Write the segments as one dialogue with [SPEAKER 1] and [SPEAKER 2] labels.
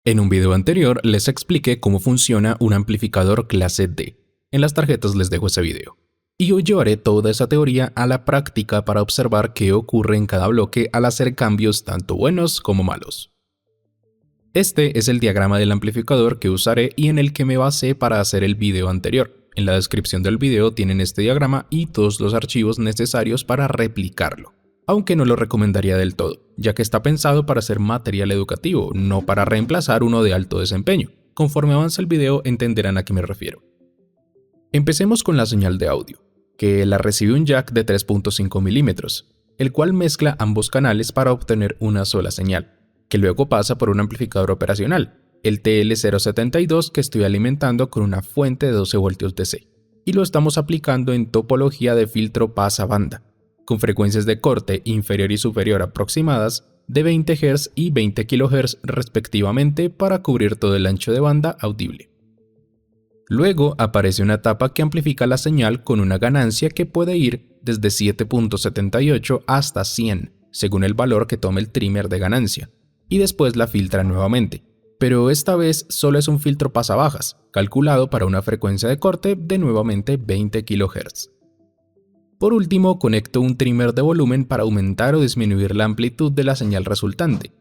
[SPEAKER 1] En un video anterior les expliqué cómo funciona un amplificador clase D. En las tarjetas les dejo ese video. Y hoy llevaré toda esa teoría a la práctica para observar qué ocurre en cada bloque al hacer cambios tanto buenos como malos. Este es el diagrama del amplificador que usaré y en el que me basé para hacer el video anterior. En la descripción del video tienen este diagrama y todos los archivos necesarios para replicarlo. Aunque no lo recomendaría del todo, ya que está pensado para ser material educativo, no para reemplazar uno de alto desempeño. Conforme avance el video entenderán a qué me refiero. Empecemos con la señal de audio, que la recibe un jack de 3.5 milímetros, el cual mezcla ambos canales para obtener una sola señal, que luego pasa por un amplificador operacional, el TL072 que estoy alimentando con una fuente de 12 voltios DC, y lo estamos aplicando en topología de filtro pasabanda, con frecuencias de corte inferior y superior aproximadas de 20 Hz y 20 kHz respectivamente para cubrir todo el ancho de banda audible. Luego aparece una etapa que amplifica la señal con una ganancia que puede ir desde 7.78 hasta 100, según el valor que tome el trimmer de ganancia, y después la filtra nuevamente, pero esta vez solo es un filtro pasabajas, calculado para una frecuencia de corte de nuevamente 20 kHz. Por último, conecto un trimmer de volumen para aumentar o disminuir la amplitud de la señal resultante.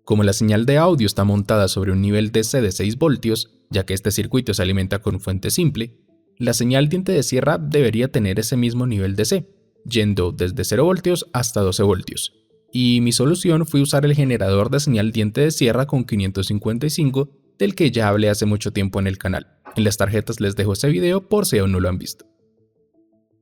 [SPEAKER 1] Como la señal de audio está montada sobre un nivel DC de 6 voltios, ya que este circuito se alimenta con fuente simple, la señal diente de sierra debería tener ese mismo nivel DC, yendo desde 0 voltios hasta 12 voltios. Y mi solución fue usar el generador de señal diente de sierra con 555, del que ya hablé hace mucho tiempo en el canal. En las tarjetas les dejo ese video por si aún no lo han visto.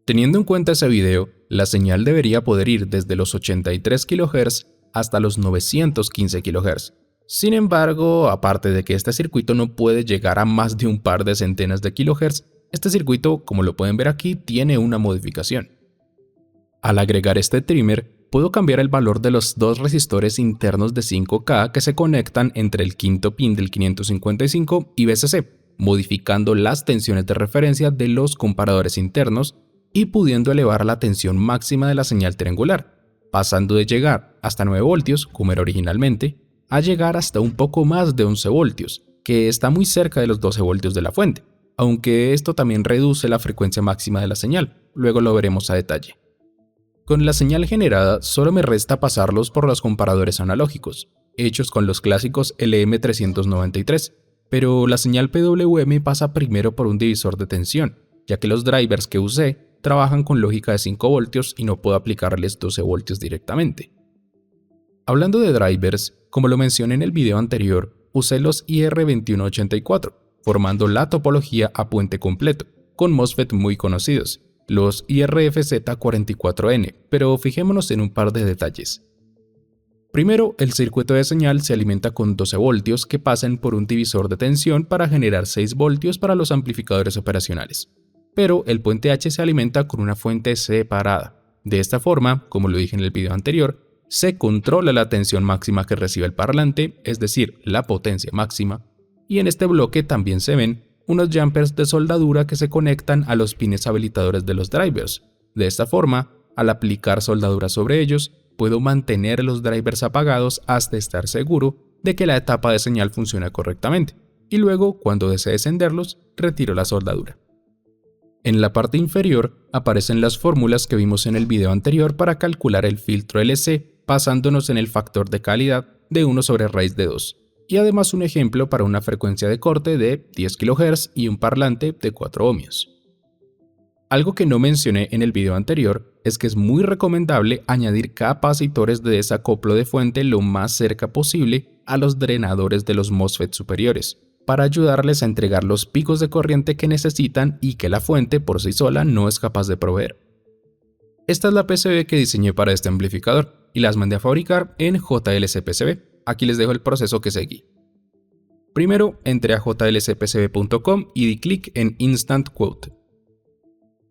[SPEAKER 1] Teniendo en cuenta ese video, la señal debería poder ir desde los 83 kHz hasta los 915 kHz. Sin embargo, aparte de que este circuito no puede llegar a más de un par de centenas de kHz, este circuito, como lo pueden ver aquí, tiene una modificación. Al agregar este trimmer, puedo cambiar el valor de los dos resistores internos de 5K que se conectan entre el quinto pin del 555 y VCC, modificando las tensiones de referencia de los comparadores internos y pudiendo elevar la tensión máxima de la señal triangular, pasando de llegar hasta 9 voltios, como era originalmente, a llegar hasta un poco más de 11 voltios, que está muy cerca de los 12 voltios de la fuente, aunque esto también reduce la frecuencia máxima de la señal, luego lo veremos a detalle. Con la señal generada solo me resta pasarlos por los comparadores analógicos, hechos con los clásicos LM393, pero la señal PWM pasa primero por un divisor de tensión, ya que los drivers que usé trabajan con lógica de 5 voltios y no puedo aplicarles 12 voltios directamente. Hablando de drivers, como lo mencioné en el video anterior, usé los IR2184, formando la topología a puente completo, con MOSFET muy conocidos, los IRFZ44N, pero fijémonos en un par de detalles. Primero, el circuito de señal se alimenta con 12 voltios que pasan por un divisor de tensión para generar 6 voltios para los amplificadores operacionales. Pero el puente H se alimenta con una fuente separada. De esta forma, como lo dije en el video anterior, se controla la tensión máxima que recibe el parlante, es decir, la potencia máxima, y en este bloque también se ven unos jumpers de soldadura que se conectan a los pines habilitadores de los drivers. De esta forma, al aplicar soldadura sobre ellos, puedo mantener los drivers apagados hasta estar seguro de que la etapa de señal funciona correctamente, y luego, cuando desee encenderlos, retiro la soldadura. En la parte inferior aparecen las fórmulas que vimos en el video anterior para calcular el filtro LC, basándonos en el factor de calidad de 1 sobre raíz de 2, y además un ejemplo para una frecuencia de corte de 10 kHz y un parlante de 4 ohmios. Algo que no mencioné en el video anterior es que es muy recomendable añadir capacitores de desacoplo de fuente lo más cerca posible a los drenadores de los MOSFET superiores, para ayudarles a entregar los picos de corriente que necesitan y que la fuente por sí sola no es capaz de proveer. Esta es la PCB que diseñé para este amplificador y las mandé a fabricar en JLC-PCB. Aquí les dejo el proceso que seguí. Primero entré a jlcpcb.com y di clic en Instant Quote.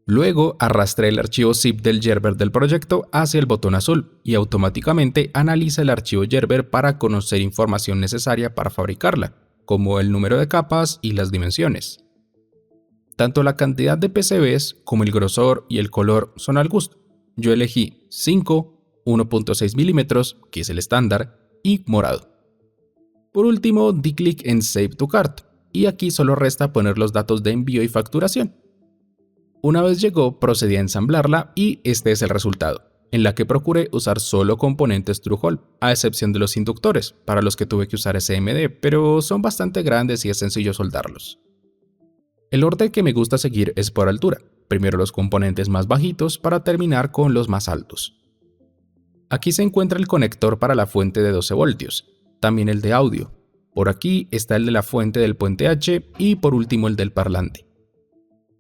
[SPEAKER 1] Luego arrastré el archivo zip del Gerber del proyecto hacia el botón azul y automáticamente analiza el archivo Gerber para conocer información necesaria para fabricarla, como el número de capas y las dimensiones. Tanto la cantidad de PCBs como el grosor y el color son al gusto. Yo elegí 5, 1.6 milímetros, que es el estándar, y morado. Por último, di clic en Save to Cart, y aquí solo resta poner los datos de envío y facturación. Una vez llegó, procedí a ensamblarla y este es el resultado, en la que procuré usar solo componentes Through-Hole, a excepción de los inductores, para los que tuve que usar SMD, pero son bastante grandes y es sencillo soldarlos. El orden que me gusta seguir es por altura, primero los componentes más bajitos para terminar con los más altos. Aquí se encuentra el conector para la fuente de 12 voltios, también el de audio. Por aquí está el de la fuente del puente H y por último el del parlante.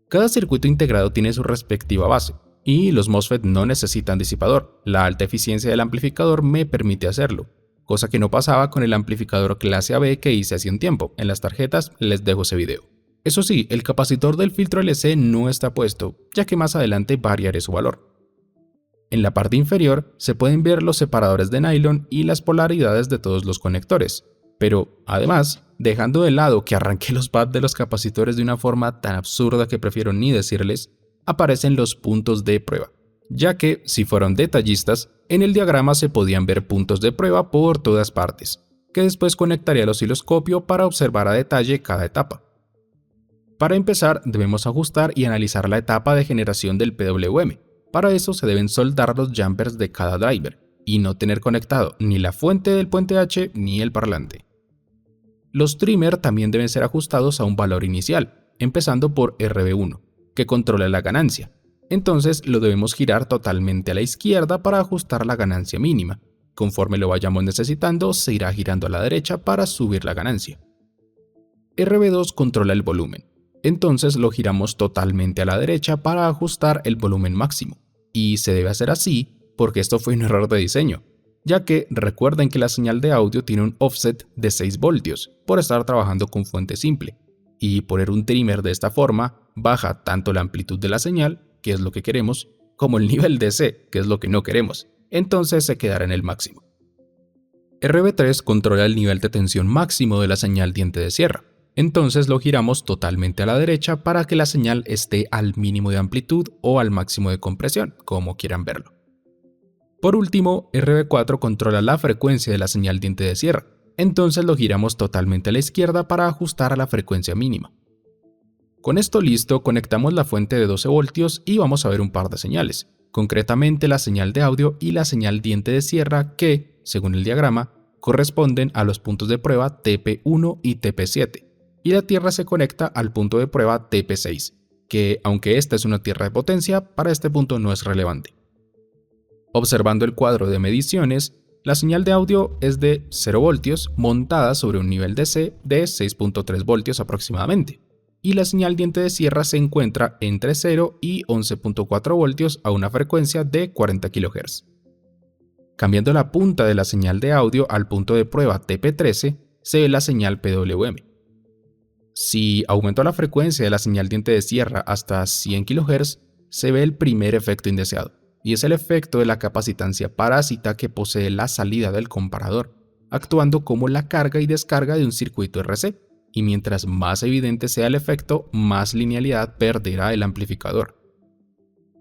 [SPEAKER 1] Cada circuito integrado tiene su respectiva base, y los MOSFET no necesitan disipador. La alta eficiencia del amplificador me permite hacerlo, cosa que no pasaba con el amplificador clase AB que hice hace un tiempo. En las tarjetas les dejo ese video. Eso sí, el capacitor del filtro LC no está puesto, ya que más adelante variaré su valor. En la parte inferior se pueden ver los separadores de nylon y las polaridades de todos los conectores, pero además, dejando de lado que arranqué los pads de los capacitores de una forma tan absurda que prefiero ni decirles, aparecen los puntos de prueba, ya que, si fueron detallistas, en el diagrama se podían ver puntos de prueba por todas partes, que después conectaré al osciloscopio para observar a detalle cada etapa. Para empezar, debemos ajustar y analizar la etapa de generación del PWM. Para eso se deben soldar los jumpers de cada driver y no tener conectado ni la fuente del puente H ni el parlante. Los trimmer también deben ser ajustados a un valor inicial, empezando por RB1, que controla la ganancia. Entonces lo debemos girar totalmente a la izquierda para ajustar la ganancia mínima. Conforme lo vayamos necesitando, se irá girando a la derecha para subir la ganancia. RB2 controla el volumen. Entonces lo giramos totalmente a la derecha para ajustar el volumen máximo. Y se debe hacer así porque esto fue un error de diseño, ya que recuerden que la señal de audio tiene un offset de 6 voltios por estar trabajando con fuente simple. Y poner un trimmer de esta forma baja tanto la amplitud de la señal, que es lo que queremos, como el nivel DC, que es lo que no queremos. Entonces se quedará en el máximo. RB3 controla el nivel de tensión máximo de la señal diente de sierra. Entonces lo giramos totalmente a la derecha para que la señal esté al mínimo de amplitud o al máximo de compresión, como quieran verlo. Por último, RB4 controla la frecuencia de la señal diente de sierra. Entonces lo giramos totalmente a la izquierda para ajustar a la frecuencia mínima. Con esto listo, conectamos la fuente de 12 voltios y vamos a ver un par de señales, concretamente la señal de audio y la señal diente de sierra que, según el diagrama, corresponden a los puntos de prueba TP1 y TP7, y la tierra se conecta al punto de prueba TP6, que aunque esta es una tierra de potencia, para este punto no es relevante. Observando el cuadro de mediciones, la señal de audio es de 0 voltios montada sobre un nivel DC de 6.3 voltios aproximadamente, y la señal diente de sierra se encuentra entre 0 y 11.4 voltios a una frecuencia de 40 kHz. Cambiando la punta de la señal de audio al punto de prueba TP13, se ve la señal PWM. Si aumento la frecuencia de la señal diente de sierra hasta 100 kHz, se ve el primer efecto indeseado, y es el efecto de la capacitancia parásita que posee la salida del comparador, actuando como la carga y descarga de un circuito RC, y mientras más evidente sea el efecto, más linealidad perderá el amplificador.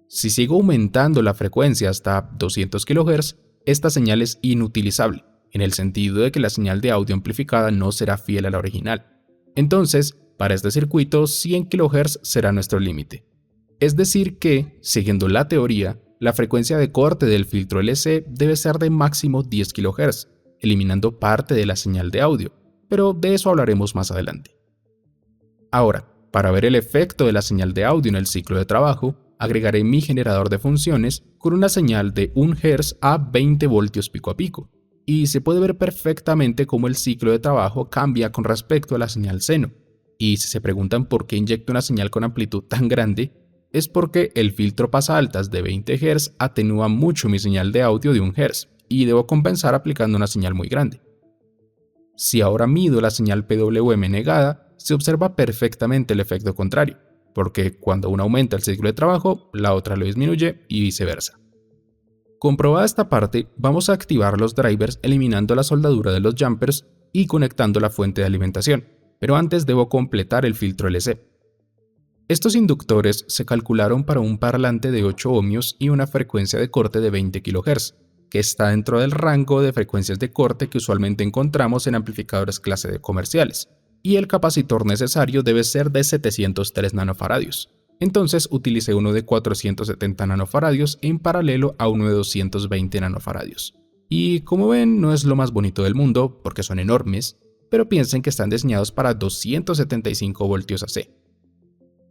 [SPEAKER 1] Si sigo aumentando la frecuencia hasta 200 kHz, esta señal es inutilizable, en el sentido de que la señal de audio amplificada no será fiel a la original. Entonces, para este circuito, 100 kHz será nuestro límite. Es decir que, siguiendo la teoría, la frecuencia de corte del filtro LC debe ser de máximo 10 kHz, eliminando parte de la señal de audio, pero de eso hablaremos más adelante. Ahora, para ver el efecto de la señal de audio en el ciclo de trabajo, agregaré mi generador de funciones con una señal de 1 Hz a 20 voltios pico a pico, y se puede ver perfectamente cómo el ciclo de trabajo cambia con respecto a la señal seno. Y si se preguntan por qué inyecto una señal con amplitud tan grande, es porque el filtro pasaltas de 20 Hz atenúa mucho mi señal de audio de 1 Hz, y debo compensar aplicando una señal muy grande. Si ahora mido la señal PWM negada, se observa perfectamente el efecto contrario, porque cuando una aumenta el ciclo de trabajo, la otra lo disminuye y viceversa. Comprobada esta parte, vamos a activar los drivers eliminando la soldadura de los jumpers y conectando la fuente de alimentación, pero antes debo completar el filtro LC. Estos inductores se calcularon para un parlante de 8 ohmios y una frecuencia de corte de 20 kHz, que está dentro del rango de frecuencias de corte que usualmente encontramos en amplificadores clase D comerciales, y el capacitor necesario debe ser de 703 nanofaradios. Entonces utilicé uno de 470 nanofaradios en paralelo a uno de 220 nanofaradios. Y como ven, no es lo más bonito del mundo porque son enormes, pero piensen que están diseñados para 275 voltios AC.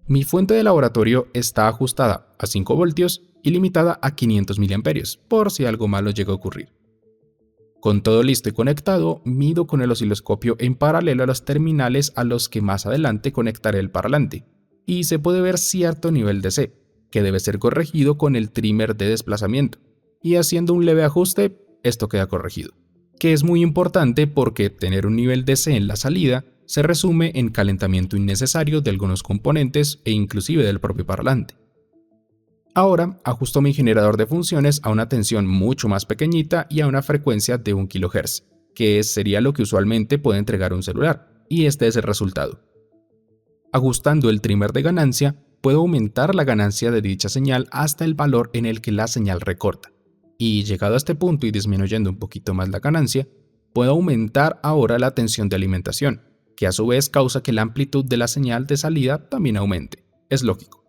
[SPEAKER 1] Mi fuente de laboratorio está ajustada a 5 voltios y limitada a 500 mA, por si algo malo llega a ocurrir. Con todo listo y conectado, mido con el osciloscopio en paralelo a los terminales a los que más adelante conectaré el parlante, y se puede ver cierto nivel de C, que debe ser corregido con el trimmer de desplazamiento, y haciendo un leve ajuste, esto queda corregido, que es muy importante porque tener un nivel de C en la salida se resume en calentamiento innecesario de algunos componentes e inclusive del propio parlante. Ahora ajusto mi generador de funciones a una tensión mucho más pequeñita y a una frecuencia de 1 kHz, que sería lo que usualmente puede entregar un celular, y este es el resultado. Ajustando el trimmer de ganancia, puedo aumentar la ganancia de dicha señal hasta el valor en el que la señal recorta. Y llegado a este punto y disminuyendo un poquito más la ganancia, puedo aumentar ahora la tensión de alimentación, que a su vez causa que la amplitud de la señal de salida también aumente. Es lógico.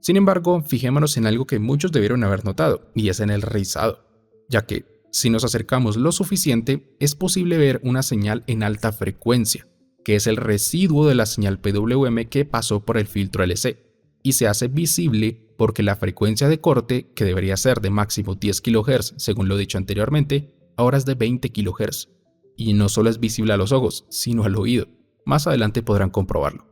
[SPEAKER 1] Sin embargo, fijémonos en algo que muchos debieron haber notado, y es en el rizado, ya que, si nos acercamos lo suficiente, es posible ver una señal en alta frecuencia, que es el residuo de la señal PWM que pasó por el filtro LC, y se hace visible porque la frecuencia de corte, que debería ser de máximo 10 kHz según lo dicho anteriormente, ahora es de 20 kHz, y no solo es visible a los ojos, sino al oído. Más adelante podrán comprobarlo.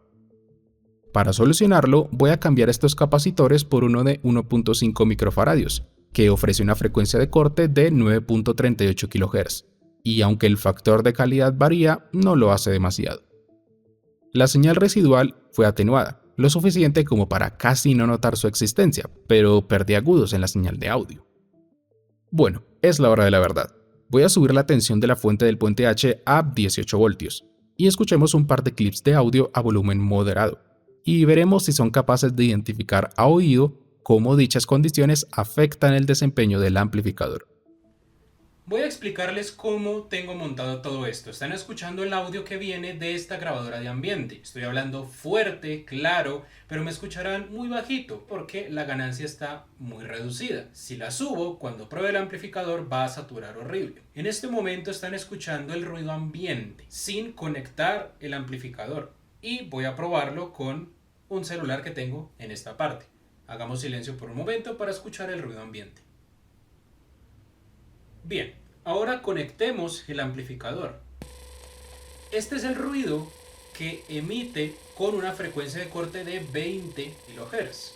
[SPEAKER 1] Para solucionarlo, voy a cambiar estos capacitores por uno de 1.5 microfaradios, que ofrece una frecuencia de corte de 9.38 kHz, y aunque el factor de calidad varía, no lo hace demasiado. La señal residual fue atenuada, lo suficiente como para casi no notar su existencia, pero perdí agudos en la señal de audio. Bueno, es la hora de la verdad. Voy a subir la tensión de la fuente del puente H a 18 voltios, y escuchemos un par de clips de audio a volumen moderado, y veremos si son capaces de identificar a oído cómo dichas condiciones afectan el desempeño del amplificador.
[SPEAKER 2] Voy a explicarles cómo tengo montado todo esto. Están escuchando el audio que viene de esta grabadora de ambiente. Estoy hablando fuerte, claro, pero me escucharán muy bajito porque la ganancia está muy reducida. Si la subo, cuando pruebe el amplificador va a saturar horrible. En este momento están escuchando el ruido ambiente sin conectar el amplificador. Y voy a probarlo con un celular que tengo en esta parte. Hagamos silencio por un momento para escuchar el ruido ambiente. Bien, ahora conectemos el amplificador. Este es el ruido que emite con una frecuencia de corte de 20 kHz.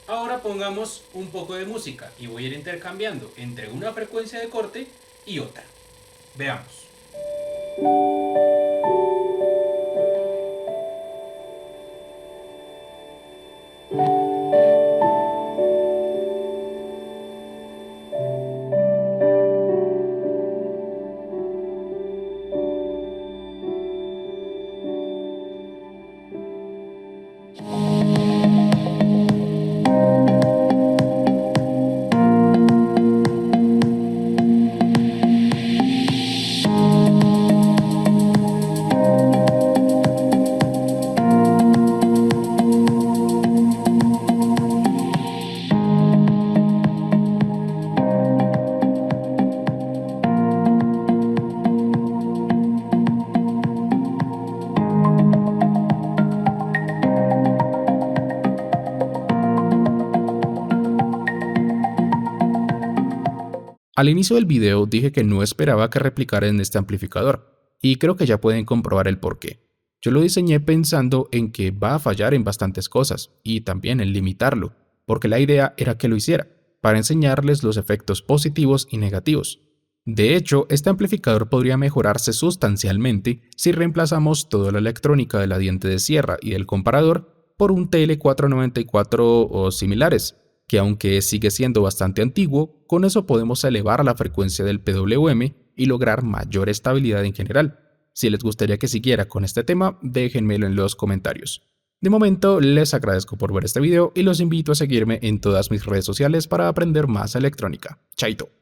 [SPEAKER 2] Ahora pongamos un poco de música y voy a ir intercambiando entre una frecuencia de corte y otra. Veamos.
[SPEAKER 1] Al inicio del video dije que no esperaba que replicara en este amplificador, y creo que ya pueden comprobar el porqué. Yo lo diseñé pensando en que va a fallar en bastantes cosas, y también en limitarlo, porque la idea era que lo hiciera, para enseñarles los efectos positivos y negativos. De hecho, este amplificador podría mejorarse sustancialmente si reemplazamos toda la electrónica de la diente de sierra y del comparador por un TL494 o similares, que aunque sigue siendo bastante antiguo, con eso podemos elevar la frecuencia del PWM y lograr mayor estabilidad en general. Si les gustaría que siguiera con este tema, déjenmelo en los comentarios. De momento, les agradezco por ver este video y los invito a seguirme en todas mis redes sociales para aprender más electrónica. Chaito.